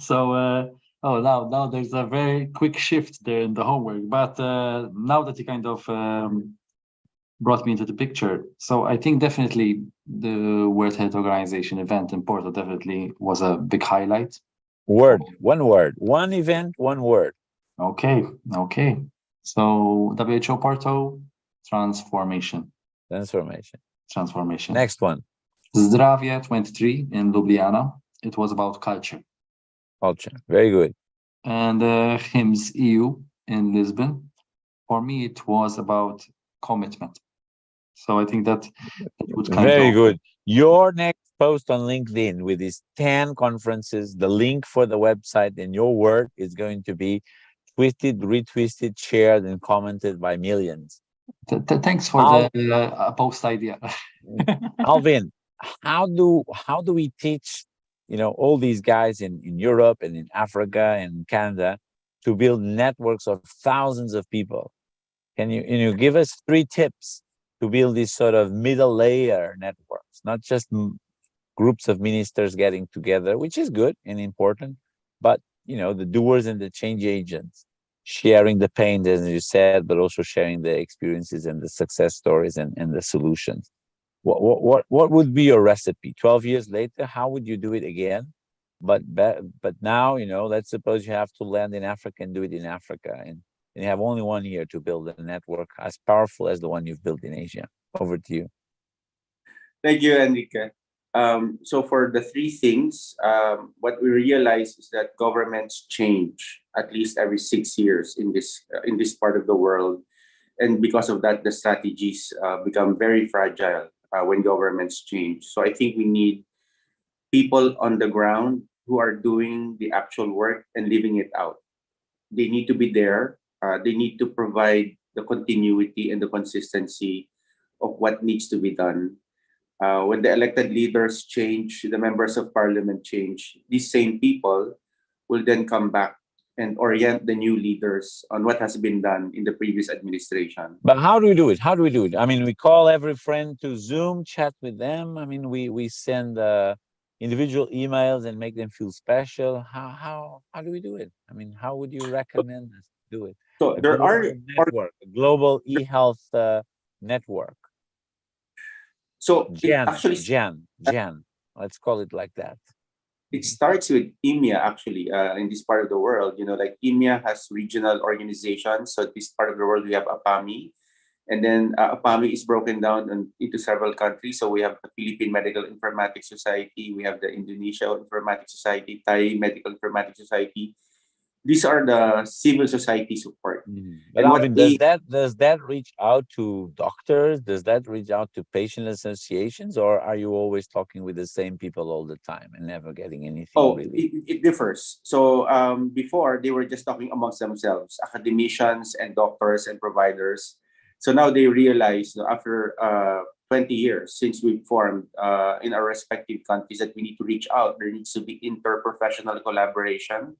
Speaker 3: So, now there's a very quick shift there in the homework, but now that you kind of brought me into the picture, so I think definitely the World Health Organization event in Porto definitely was a big highlight.
Speaker 1: One word, one event, one word.
Speaker 3: Okay. So WHO Porto, transformation.
Speaker 1: Next one.
Speaker 3: Zdravia 23 in Ljubljana. It was about culture.
Speaker 1: Very good.
Speaker 3: And HIMSS EU in Lisbon. For me, it was about commitment. So I think that would kind
Speaker 1: very good. Your next post on LinkedIn with these 10 conferences, the link for the website and your work is going to be twisted, retwisted, shared, and commented by millions.
Speaker 3: Thanks for the post idea.
Speaker 1: Alvin, how do we teach all these guys in Europe and in Africa and Canada to build networks of thousands of people. Can you give us 3 tips to build these sort of middle layer networks, not just groups of ministers getting together, which is good and important, but the doers and the change agents sharing the pain, as you said, but also sharing the experiences and the success stories and the solutions. What would be your recipe 12 years later? How would you do it again? But now, let's suppose you have to land in Africa and do it in Africa, and you have only 1 year to build a network as powerful as the one you've built in Asia. Over to you.
Speaker 6: Thank you, Enrique. So for the 3 things, what we realize is that governments change at least every 6 years in this part of the world, and because of that, the strategies become very fragile when governments change. So I think we need people on the ground who are doing the actual work and living it out. They need to be there. They need to provide the continuity and the consistency of what needs to be done. When the elected leaders change, the members of parliament change, these same people will then come back and orient the new leaders on what has been done in the previous administration.
Speaker 1: But how do we do it? How do we do it? I mean, we call every friend to Zoom, chat with them. I mean, we send individual emails and make them feel special. How do we do it? I mean, how would you recommend us to do it?
Speaker 6: So
Speaker 1: A
Speaker 6: there are
Speaker 1: global network, a global e-health network.
Speaker 6: so it
Speaker 1: Jan,
Speaker 6: actually
Speaker 1: Jan. Let's call it like that.
Speaker 6: it starts with EMEA actually in this part of the world. Like EMEA has regional organizations. So this part of the world we have APAMI, and then APAMI is broken down into several countries. So we have the Philippine Medical Informatics Society, we have the Indonesia Informatics Society, Thai Medical Informatics Society. These are the civil society support.
Speaker 1: But
Speaker 6: And
Speaker 1: Alvin, does that reach out to doctors? Does that reach out to patient associations, or are you always talking with the same people all the time and never getting anything really?
Speaker 6: It differs. So before they were just talking amongst themselves, academicians and doctors and providers. So now they realize after 20 years since we formed in our respective countries that we need to reach out. There needs to be interprofessional collaboration.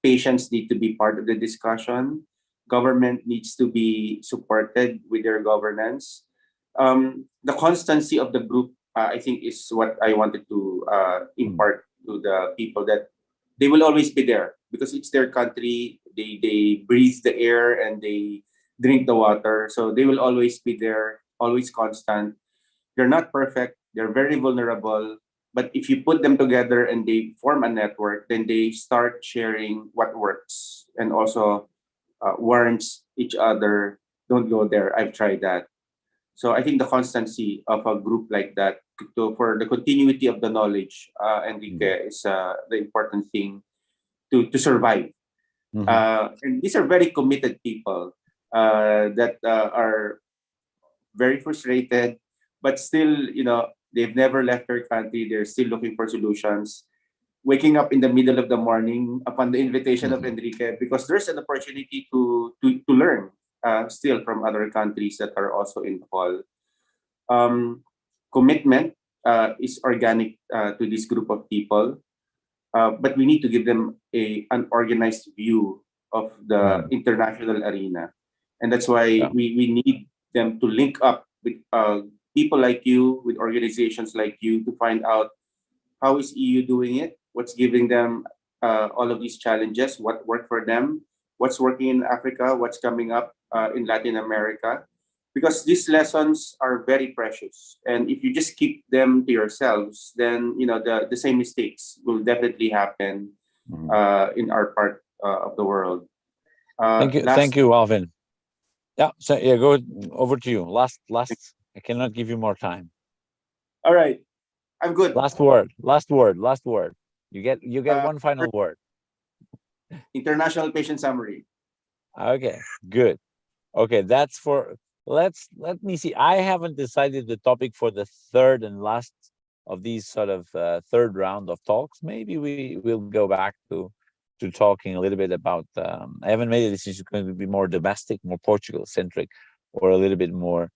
Speaker 6: Patients need to be part of the discussion. Government needs to be supported with their governance. The constancy of the group, I think, is what I wanted to impart to the people, that they will always be there because it's their country. They breathe the air and they drink the water. So they will always be there, always constant. They're not perfect. They're very vulnerable. But if you put them together and they form a network, then they start sharing what works and also warns each other, don't go there, I've tried that. So I think the constancy of a group like that for the continuity of the knowledge, Enrique, is the important thing to survive. And these are very committed people that are very frustrated, but still, they've never left their country. They're still looking for solutions, waking up in the middle of the morning upon the invitation of Enrique, because there's an opportunity to learn still from other countries that are also in the hall. Commitment is organic to this group of people, but we need to give them an organized view of the international arena. And that's why we need them to link up with people like you, with organizations like you, to find out how is EU doing it, what's giving them all of these challenges, what worked for them, what's working in Africa, what's coming up in Latin America, because these lessons are very precious. And if you just keep them to yourselves, then the same mistakes will definitely happen in our part of the world.
Speaker 1: Thank you, Alvin. Yeah, so go over to you. Last. I cannot give you more time.
Speaker 6: All right, I'm good.
Speaker 1: Last word. You get one final word.
Speaker 6: International patient summary.
Speaker 1: Okay, good. Okay, that's for. Let me see. I haven't decided the topic for the third and last of these sort of third round of talks. Maybe we will go back to talking a little bit about. I haven't made a decision. It's going to be more domestic, more Portugal centric, or a little bit more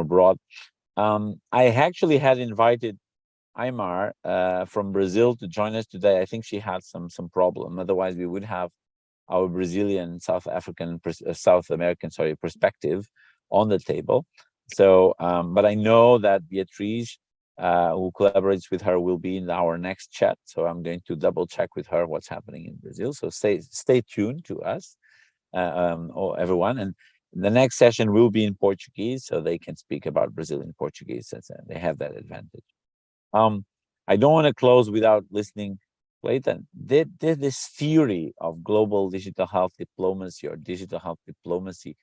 Speaker 1: broad. I actually had invited Aymar from Brazil to join us today. I think she had some problem. Otherwise, we would have our Brazilian, South American, sorry, perspective on the table. So, but I know that Beatriz, who collaborates with her, will be in our next chat. So I'm going to double check with her what's happening in Brazil. So stay tuned to us, or everyone. And the next session will be in Portuguese, so they can speak about Brazil in Portuguese, since they have that advantage. I don't want to close without listening. Clayton, did this theory of global digital health diplomacy or digital health diplomacy,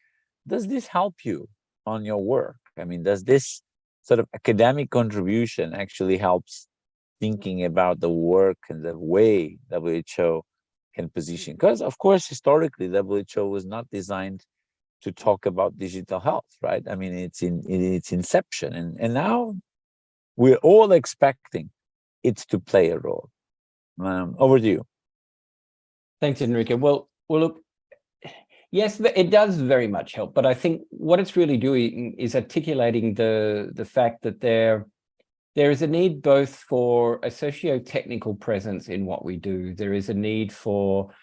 Speaker 1: does this help you on your work? I mean, does this sort of academic contribution actually helps thinking about the work and the way WHO can position? Because of course, historically, WHO was not designed to talk about digital health, right? I mean, it's in its inception, and now we're all expecting it to play a role. Over to you.
Speaker 5: Thanks, Enrique. Well, look, yes, it does very much help, but I think what it's really doing is articulating the fact that there is a need both for a socio-technical presence in what we do. There is a need for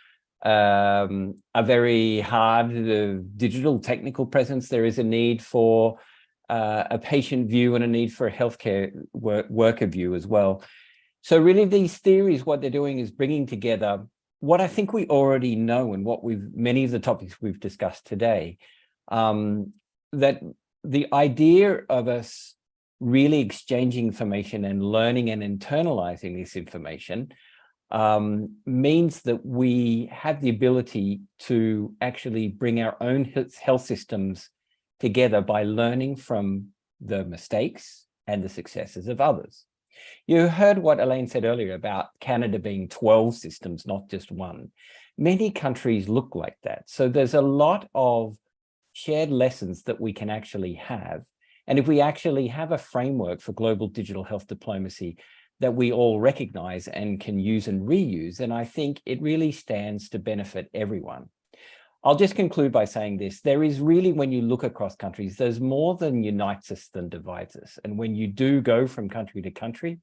Speaker 5: a very hard digital technical presence. There is a need for a patient view and a need for a healthcare worker view as well. So really these theories, what they're doing is bringing together what I think we already know and what many of the topics we've discussed today, that the idea of us really exchanging information and learning and internalizing this information means that we have the ability to actually bring our own health systems together by learning from the mistakes and the successes of others. You heard what Elaine said earlier about Canada being 12 systems, not just one. Many countries look like that. So there's a lot of shared lessons that we can actually have. And if we actually have a framework for global digital health diplomacy that we all recognize and can use and reuse, then I think it really stands to benefit everyone. I'll just conclude by saying this. There is really, when you look across countries, there's more than unites us than divides us. And when you do go from country to country,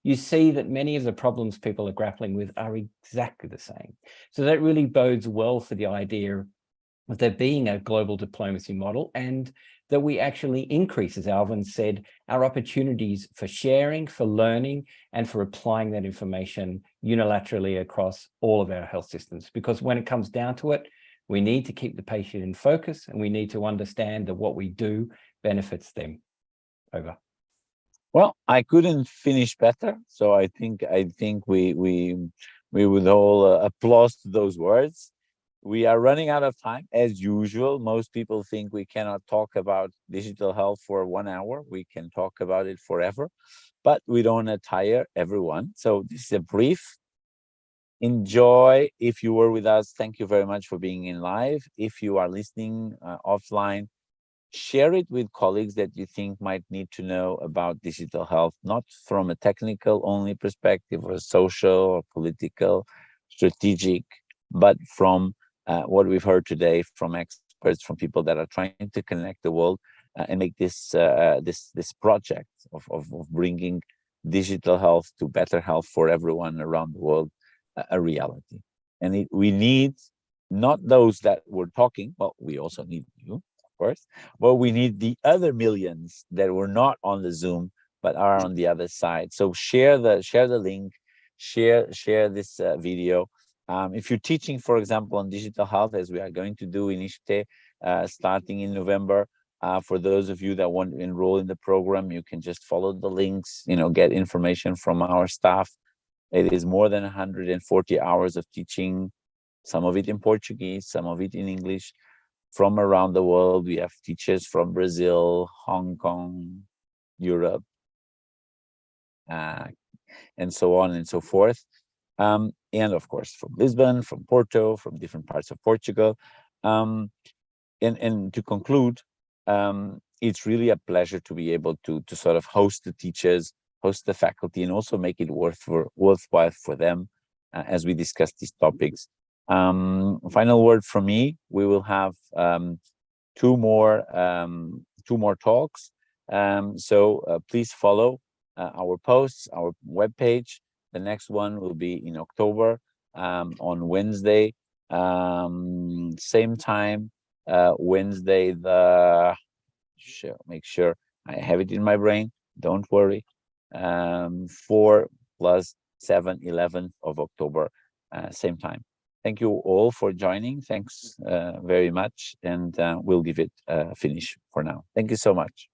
Speaker 5: you see that many of the problems people are grappling with are exactly the same. So that really bodes well for the idea of there being a global diplomacy model, and that we actually increase, as Alvin said, our opportunities for sharing, for learning, and for applying that information unilaterally across all of our health systems. Because when it comes down to it, we need to keep the patient in focus, and we need to understand that what we do benefits them. Over.
Speaker 1: Well, I couldn't finish better, so I think we would all applause to those words. We are running out of time, as usual. Most people think we cannot talk about digital health for 1 hour. We can talk about it forever, but we don't want to tire everyone. So this is a brief. Enjoy. If you were with us, thank you very much for being in live. If you are listening offline, share it with colleagues that you think might need to know about digital health, not from a technical only perspective or a social or political, strategic, but from what we've heard today from experts, from people that are trying to connect the world and make this this project of bringing digital health to better health for everyone around the world a reality. And we need not those that were talking, but we also need you, of course, but we need the other millions that were not on the Zoom but are on the other side. So share the link, share this video. If you're teaching, for example, on digital health, as we are going to do in ISCTE starting in November, for those of you that want to enroll in the program, you can just follow the links, get information from our staff. It is more than 140 hours of teaching, some of it in Portuguese, some of it in English, from around the world. We have teachers from Brazil, Hong Kong, Europe, and so on and so forth. And of course, from Lisbon, from Porto, from different parts of Portugal. And to conclude, it's really a pleasure to be able to sort of host the teachers, host the faculty, and also make it worthwhile for them as we discuss these topics. Final word from me: we will have two more talks. So please follow our posts, our webpage. The next one will be in October on Wednesday, same time, Wednesday, make sure I have it in my brain, don't worry, 4 plus 7, 11 of October, same time. Thank you all for joining. Thanks very much. And we'll give it a finish for now. Thank you so much.